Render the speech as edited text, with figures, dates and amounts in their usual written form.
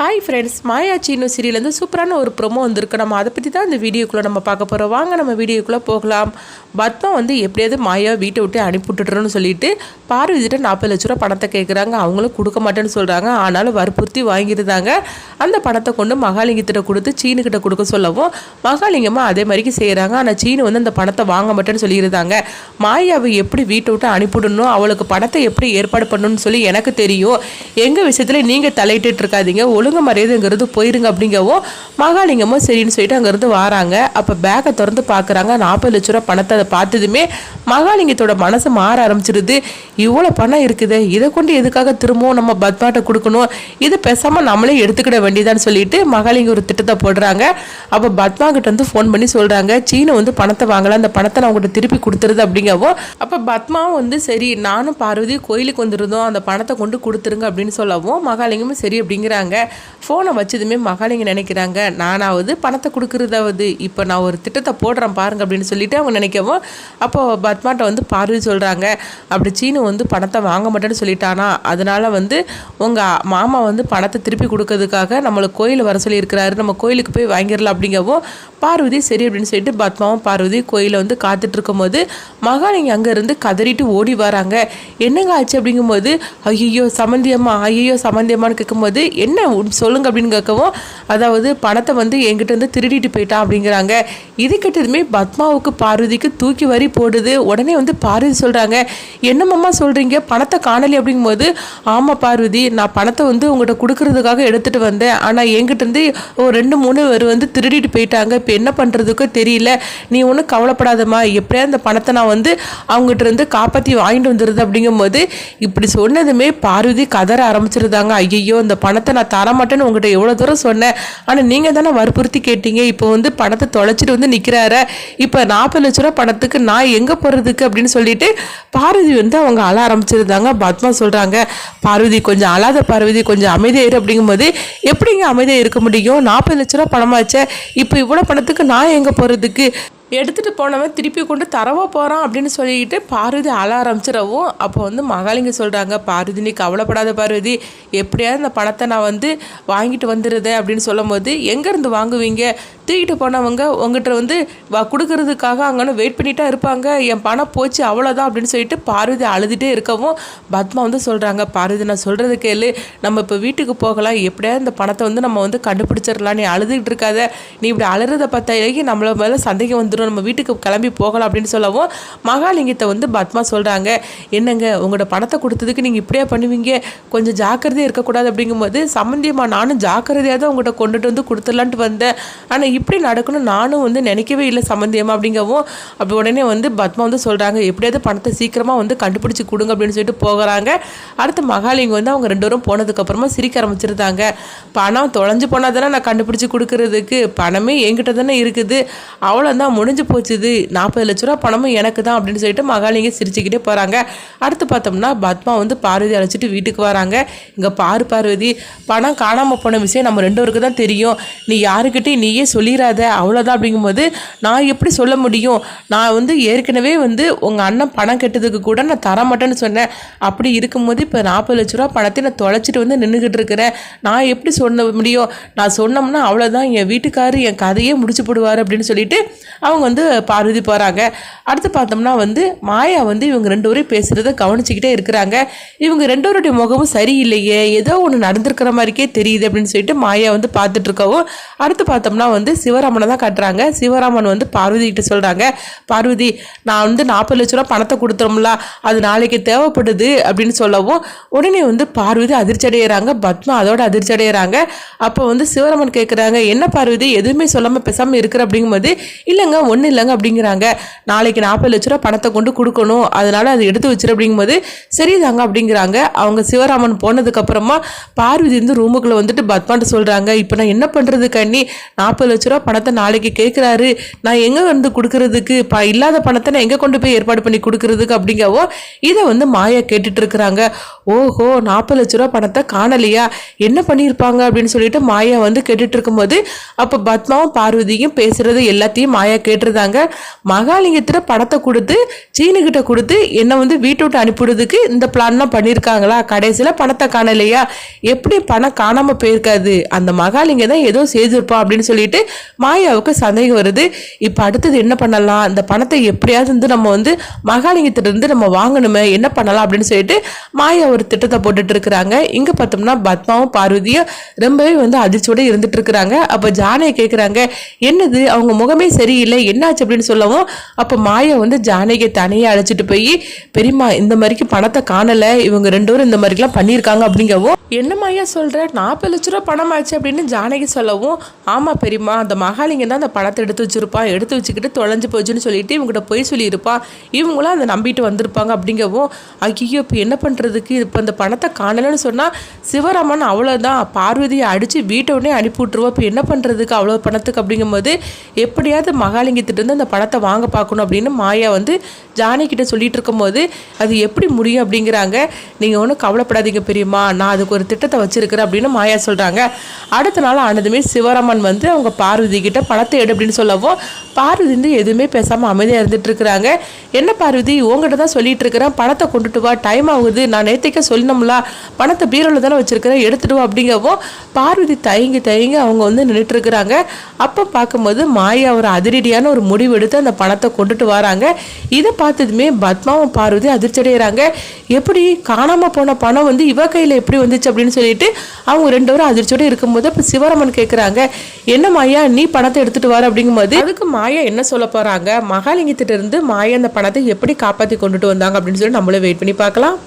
Hi friends, மாயாச்சின்னு சீரியலேருந்து சூப்பரான ஒரு promo வந்திருக்கு. நம்ம அதை பற்றி தான் இந்த வீடியோக்குள்ளே நம்ம பார்க்க போகிறோம். வாங்க நம்ம வீடியோக்குள்ளே போகலாம். பத்மா எப்படியாவது மாயா வீட்டை விட்டு அனுப்பிவிட்டுறோன்னு சொல்லிட்டு பார்வதிட்ட 40 லட்ச ரூபா பணத்தை கேட்குறாங்க. அவங்களும் கொடுக்க மாட்டேன்னு சொல்கிறாங்க. ஆனாலும் வற்புறுத்தி வாங்கியிருந்தாங்க. அந்த பணத்தை கொண்டு மகாலிங்கத்திட்ட கொடுத்து சீனுக்கிட்ட கொடுக்க சொல்லவும் மகாலிங்கமாக அதே மாதிரிக்கு செய்கிறாங்க. ஆனால் சீனு அந்த பணத்தை வாங்க மாட்டேன்னு சொல்லியிருந்தாங்க. மாயாவை எப்படி வீட்டை விட்டு அனுப்பிவிடணும், அவளுக்கு பணத்தை எப்படி ஏற்பாடு பண்ணணும்னு சொல்லி எனக்கு தெரியும். எங்கள் விஷயத்தில் நீங்கள் தலையிட்டு இருக்காதீங்க, ஒழுங்கு மரியாதைங்கிறது போயிருங்க அப்படிங்கவும் மகாலிங்கமும் சரின்னு சொல்லிட்டு அங்கேருந்து வராங்க. அப்போ பேக்கை திறந்து பார்க்குறாங்க. 40 லட்ச ரூபா பணத்தை அதை பார்த்ததுமே மகாலிங்கத்தோட மனசு மாற ஆரம்பிச்சிருது. இவ்வளோ பணம் இருக்குது, இதை கொண்டு எதுக்காக திரும்பவும் நம்ம பத்மாட்ட கொடுக்கணும், இது பேசாமல் நம்மளே எடுத்துக்கிட வேண்டியதான்னு சொல்லிட்டு மகாலிங்க ஒரு திட்டத்தை போடுறாங்க. அப்போ பத்மா கிட்ட ஃபோன் பண்ணி சொல்கிறாங்க, சீனு பணத்தை வாங்கலாம், அந்த பணத்தை நான் உங்கள்கிட்ட திருப்பி கொடுத்துருது அப்படிங்கவும் அப்போ பத்மாவும் சரி நானும் பார்வதி கோயிலுக்கு வந்துருந்தோம், அந்த பணத்தை கொண்டு கொடுத்துருங்க அப்படின்னு சொல்லவும் மகாலிங்கமும் சரி அப்படிங்கிறாங்க. ஃபோனை வச்சதுமே மகாலிங்க நினைக்கிறாங்க, நானாவது பணத்தை கொடுக்குறதாவது இப்போ நான் ஒரு திட்டத்தை போடுறேன் பாருங்க அப்படின்னு சொல்லிட்டு அவங்க நினைக்கவும் அப்போ பத்மாட்ட பார்வதி சொல்கிறாங்க, அப்படி சீனு பணத்தை வாங்க மாட்டேன்னு சொல்லிட்டானா, அதனால உங்கள் மாமா பணத்தை திருப்பி கொடுக்கறதுக்காக நம்மளை கோயில் வர சொல்லியிருக்கிறாரு, நம்ம கோயிலுக்கு போய் வாங்கிடலாம் அப்படிங்கவும் பார்வதி சரி அப்படின்னு சொல்லிட்டு பத்மாவும் பார்வதி கோயிலை காத்துட்டு இருக்கும்போது மகாலிங்க அங்கேருந்து கதறிட்டு ஓடி வராங்க. என்னங்க ஆச்சு அப்படிங்கும்போது ஐயோ சம்மந்தியம்மான்னு கேட்கும்போது என்ன சொல்லுங்க அப்படின்னு கேட்கவும் அதாவது பணத்தை என்கிட்ட திருடிட்டு போயிட்டான் அப்படிங்கிறாங்க. இது கிட்டதுமே பத்மாவுக்கு பார்வதிக்கு தூக்கி வரி போடுது. உடனே பார்வதி சொல்கிறாங்க, என்னம்மா சொல்கிறீங்க, பணத்தை காணலி அப்படிங்கும்போது ஆமாம் பார்வதி, நான் பணத்தை உங்கள்கிட்ட கொடுக்கறதுக்காக எடுத்துகிட்டு வந்தேன், ஆனால் என்கிட்ட ஒரு 2-3 பேர் திருடிட்டு போயிட்டாங்க, இப்போ என்ன பண்ணுறதுக்கோ தெரியல, நீ ஒன்றும் கவலைப்படாதம்மா, எப்படியா அந்த பணத்தை நான் அவங்ககிட்ட காப்பாற்றி வாங்கிட்டு வந்துடுது அப்படிங்கும்போது இப்படி சொன்னதுமே பார்வதி கதற ஆரம்பிச்சிருந்தாங்க. ஐயோ இந்த பணத்தை நான் தரமாட்டேன்னு உங்கள்கிட்ட எவ்வளோ தூரம் சொன்னேன், ஆனால் நீங்கள் தானே வற்புறுத்தி கேட்டீங்க, இப்போ பணத்தை தொலைச்சிட்டு நிற்கிறார, இப்போ 40 லட்ச ரூபா பணத்துக்கு நான் எங்கே போகிறதுக்கு அப்படின்னு சொல்லிட்டு பார்வதி அவங்க அழ ஆரம்பிச்சிருந்தாங்க. பத்மா சொல்கிறாங்க, பார்வதி கொஞ்சம் அழாத பார்வதி, கொஞ்சம் அமைதியாயிரு அப்படிங்கும்போது எப்படிங்க அமைதியாக இருக்க முடியும், 40 லட்ச ரூபா பணமாச்சே, இப்போ இவ்வளோ பணத்துக்கு நான் எங்கே போகிறதுக்கு, எடுத்துகிட்டு போனவன் திருப்பி கொண்டு தரவா போகிறான் அப்படின்னு சொல்லிக்கிட்டு பார்வதி அழ ஆரம்பிச்சிடவும் அப்போ மகாலிங்க சொல்கிறாங்க, பார்வதி நீ கவலைப்படாத பார்வதி, எப்படியாவது இந்த பணத்தை நான் வாங்கிட்டு வந்துடுறேன் அப்படின்னு சொல்லும் போது எங்கேருந்து வாங்குவீங்க, தூக்கிட்டு போனவங்க உங்கள்கிட்ட கொடுக்கறதுக்காக அங்கே வெயிட் பண்ணிட்டா இருப்பாங்க, என் பணம் போச்சு அவ்வளோதான் அப்படின்னு சொல்லிட்டு பார்வதி அழுதுகிட்டே இருக்கவும் பத்மா சொல்கிறாங்க, பார்வதி நான் சொல்கிறது கேளு, நம்ம இப்போ வீட்டுக்கு போகலாம், எப்படியாவது இந்த பணத்தை நம்ம கண்டுபிடிச்சிடலாம், நீ அழுதுகிட்டு இருக்காத, நீ இப்படி அழுறதை பார்த்தாலேயே நம்மள மேலே சந்தேகம் வந்துடும், நம்ம வீட்டுக்கு கிளம்பி போகலாம் அப்படின்னு சொல்லவும் மகாலிங்கத்தை பத்மா சொல்கிறாங்க, என்னங்க உங்களோட பணத்தை கொடுத்ததுக்கு நீங்கள் இப்படியா பண்ணுவீங்க, கொஞ்சம் ஜாக்கிரதையாக இருக்கக்கூடாது அப்படிங்கும்போது சம்மந்தியமாக நானும் ஜாக்கிரதையாக தான் உங்கள்கிட்ட கொண்டுட்டு கொடுத்துடலான்ட்டு வந்தேன், ஆனால் இப்படி நடக்கணும் நானும் நினைக்கவே இல்லை சம்மந்தியமாக அப்படிங்கவும் அப்படி உடனே பத்மா சொல்கிறாங்க, எப்படியாவது பணத்தை சீக்கிரமாக கண்டுபிடிச்சி கொடுங்க அப்படின்னு சொல்லிட்டு போகிறாங்க. அடுத்து மகாலிங்கம் அவங்க 2 பேரும் போனதுக்கப்புறமா சிரிக்க ஆரம்பிச்சிருந்தாங்க. பணம் தொலைஞ்சு போனால் தானே நான் கண்டுபிடிச்சி கொடுக்கறதுக்கு, பணமே என்கிட்ட தானே இருக்குது, அவ்வளோதான் முடிஞ்சு போச்சுது, 40 லட்ச ரூபா பணமும் எனக்கு தான் அப்படின்னு சொல்லிட்டு மகாலிங்க சிரிச்சுக்கிட்டே போகிறாங்க. அடுத்து பார்த்தோம்னா பத்மா பார்வதி அழைச்சிட்டு வீட்டுக்கு வராங்க. இங்கே பார்வதி, பணம் காணாமல் போன விஷயம் நம்ம 2 பேருக்கு தான் தெரியும், நீ யாருக்கிட்டே நீயே சொல்லிடாத அவ்வளோதான் அப்படிங்கும்போது நான் எப்படி சொல்ல முடியும், நான் ஏற்கனவே உங்கள் அண்ணன் பணம் கெட்டதுக்கு கூட நான் தரமாட்டேன்னு சொன்னேன், அப்படி இருக்கும்போது இப்போ 40 லட்ச ரூபா பணத்தை நான் தொலைச்சிட்டு நின்றுக்கிட்டு இருக்கிறேன், நான் எப்படி சொல்ல முடியும், நான் சொன்னோம்னா அவ்வளோதான் என் வீட்டுக்காரரு என் கதையே முடிச்சு போடுவார் அப்படின்னு சொல்லிட்டு அவங்க பார்வதி போகிறாங்க. அடுத்து பார்த்தோம்னா மாயா இவங்க 2 பேரும் பேசுகிறத கவனிச்சுக்கிட்டே இருக்கிறாங்க. இவங்க 2 பேருடைய முகமும் சரியில்லையே, ஏதோ ஒன்று நடந்திருக்கிற மாதிரிக்கே தெரியுது அப்படின்னு சொல்லிட்டு மாயா பார்த்துட்டு இருக்கவும் அடுத்து பார்த்தோம்னா சிவராமனை தான் காட்டுறாங்க. சிவராமன் பார்வதி கிட்ட சொல்கிறாங்க, பார்வதி நான் 40 லட்ச ரூபா பணத்தை கொடுத்துறோம்ல, அது நாளைக்கு தேவைப்படுது அப்படின்னு சொல்லவும் உடனே பார்வதி அதிர்ச்சி அடைகிறாங்க. பத்மா அதோட அதிர்ச்சி அடைகிறாங்க. அப்போ சிவராமன் கேட்குறாங்க, என்ன பார்வதி எதுவுமே சொல்லாமல் பேசாமல் இருக்கிற அப்படிங்கும்போது இல்லைங்க ஒன்றும் இல்லைங்க அப்படிங்கிறாங்க, நாளைக்கு 40 லட்ச ரூபா பணத்தை கொண்டு கொடுக்கணும், அதனால அதை எடுத்து வச்சிரு அப்படிங்கும்போது சரிதாங்க அப்படிங்கிறாங்க. அவங்க சிவராமன் போனதுக்கப்புறமா பார்வதி ரூமுக்குள்ளே பத்மாட்ட சொல்கிறாங்க, இப்போ நான் என்ன பண்ணுறது கண்ணி, 40 லட்ச ரூபா பணத்தை நாளைக்கு கேட்குறாரு, நான் எங்கே கொடுக்கறதுக்கு, இல்லாத பணத்தை நான் எங்கே கொண்டு போய் ஏற்பாடு பண்ணி கொடுக்கறதுக்கு அப்படிங்கவோ இதை மாயா கேட்டுட்டு இருக்கிறாங்க. ஓஹோ 40 லட்ச ரூபா பணத்தை காணலையா, என்ன பண்ணியிருப்பாங்க அப்படின்னு சொல்லிட்டு மாயா கேட்டுட்டு இருக்கும்போது அப்போ பத்மாவும் பார்வதியும் பேசுறது எல்லாத்தையும் மாயா கேட்டிருந்தாங்க. மகாலிங்கத்திட்ட பணத்தை கொடுத்து சீனுக்கிட்ட கொடுத்து என்னை வந்து வீட்டை விட்டு அனுப்பிவிடுறதுக்கு இந்த பிளான்லாம் பண்ணியிருக்காங்களா? கடைசியில் பணத்தை காணலையா? எப்படி பணம் காணாமல் போயிருக்காது? அந்த மகாலிங்க தான் ஏதோ செய்திருப்பான் அப்படின்னு சொல்லிட்டு மாயாவுக்கு சந்தேகம் வருது. இப்போ அடுத்தது என்ன பண்ணலாம்? அந்த பணத்தை எப்படியாவது வந்து நம்ம வந்து மகாலிங்கத்திட்ட இருந்து நம்ம வாங்கணுமே, என்ன பண்ணலாம் அப்படின்னு சொல்லிட்டு மாயா ஒரு திட்டத்தை போட்டுட்டு இருக்கிறாங்க. இங்க பார்த்தோம்னா பத்மாவும் பார்வதியும் ரொம்பவே வந்து அதிர்ச்சியோட இருந்துட்டு இருக்கிறாங்க. அப்ப ஜானகி கேட்குறாங்க, என்னது அவங்க முகமே சரியில்லை, என்னாச்சு அப்படின்னு சொல்லவும் அப்போ மாயா வந்து ஜானகியை தனியாக அழைச்சிட்டு போய், பெரியம்மா இந்த மாதிரிக்கு பணத்தை காணலை, இவங்க 2 பேரும் இந்த மாதிரிலாம் பண்ணியிருக்காங்க அப்படிங்கவும், என்ன மாயா சொல்ற, 40 லட்ச ரூபா பணம் ஆச்சு அப்படின்னு ஜானகி சொல்லவும், ஆமாம் பெரியம்மா, அந்த மகாலிங்க தான் அந்த பணத்தை எடுத்து வச்சிருப்பான், எடுத்து வச்சுக்கிட்டு தொலைஞ்சு போச்சுன்னு சொல்லிட்டு இவங்ககிட்ட போய் சொல்லியிருப்பான், இவங்களும் அதை நம்பிட்டு வந்திருப்பாங்க அப்படிங்கவும், ஐயோ இப்போ என்ன பண்ணுறதுக்கு, இப்போ அந்த பணத்தை காணலைன்னு சொன்னால் சிவராமன் அவ்வளோதான், பார்வதியை அடித்து வீட்டை உடனே அனுப்பி விட்டுருவோம், இப்போ என்ன பண்ணுறதுக்கு அவ்வளோ பணத்துக்கு அப்படிங்கும்போது எப்படியாவது மகாலிங்கத்திட்டேருந்து அந்த பணத்தை வாங்க பார்க்கணும் அப்படின்னு மாயா வந்து ஜானகிட்ட சொல்லிட்டு இருக்கும்போது, அது எப்படி முடியும் அப்படிங்கிறாங்க. நீங்கள் ஒன்றும் கவலைப்படாதீங்க பெரியம்மா, நான் அதுக்கு ஒரு திட்டத்தை வச்சிருக்கிறேன் அப்படின்னு மாயா சொல்கிறாங்க. அடுத்த நாள் ஆனதுமே சிவராமன் வந்து அவங்க பார்வதி கிட்ட பணத்தை எடு அப்படின்னு சொல்லவும், பார்வதி வந்து எதுவுமே பேசாமல் அமைதியாக இருந்துட்டு இருக்கிறாங்க. என்ன பார்வதி, உங்ககிட்ட தான் சொல்லிட்டு இருக்கிறேன், பணத்தை கொண்டுட்டு வா, டைம் ஆகுது, நான் நேற்றுக்கே சொல்லணும்ல, பணத்தை பீரோவில் தானே வச்சிருக்கிறேன், எடுத்துட்டு வா அப்படிங்கவும் பார்வதி தயங்கி அவங்க வந்து நின்றுட்டு இருக்கிறாங்க. அப்போ பார்க்கும்போது மாயா ஒரு அதிரடியான ஒரு முடிவு எடுத்து அந்த பணத்தை கொண்டுட்டு வராங்க. இதை பார்த்ததுமே பத்மாவும் பார்வதி அதிர்ச்சி அடைகிறாங்க. எப்படி காணாமல் போன பணம் வந்து இவ கையில் எப்படி வந்துச்சு அப்படின்னு சொல்லிட்டு அவங்க 2 பேரும் அதிர்ச்சியோடு இருக்கும்போது இப்போ சிவராமன் கேட்குறாங்க, என்ன மாயா நீ பணத்தை எடுத்துட்டு வர அப்படிங்கும்போது, அதுக்கு மாயா என்ன சொல்ல போகிறாங்க, மகாலிங்கத்திட்ட இருந்து மாயா அந்த பணத்தை எப்படி காப்பாற்றி கொண்டுட்டு வந்தாங்க அப்படின்னு சொல்லி நம்மளே வெயிட் பண்ணி பார்க்கலாம்.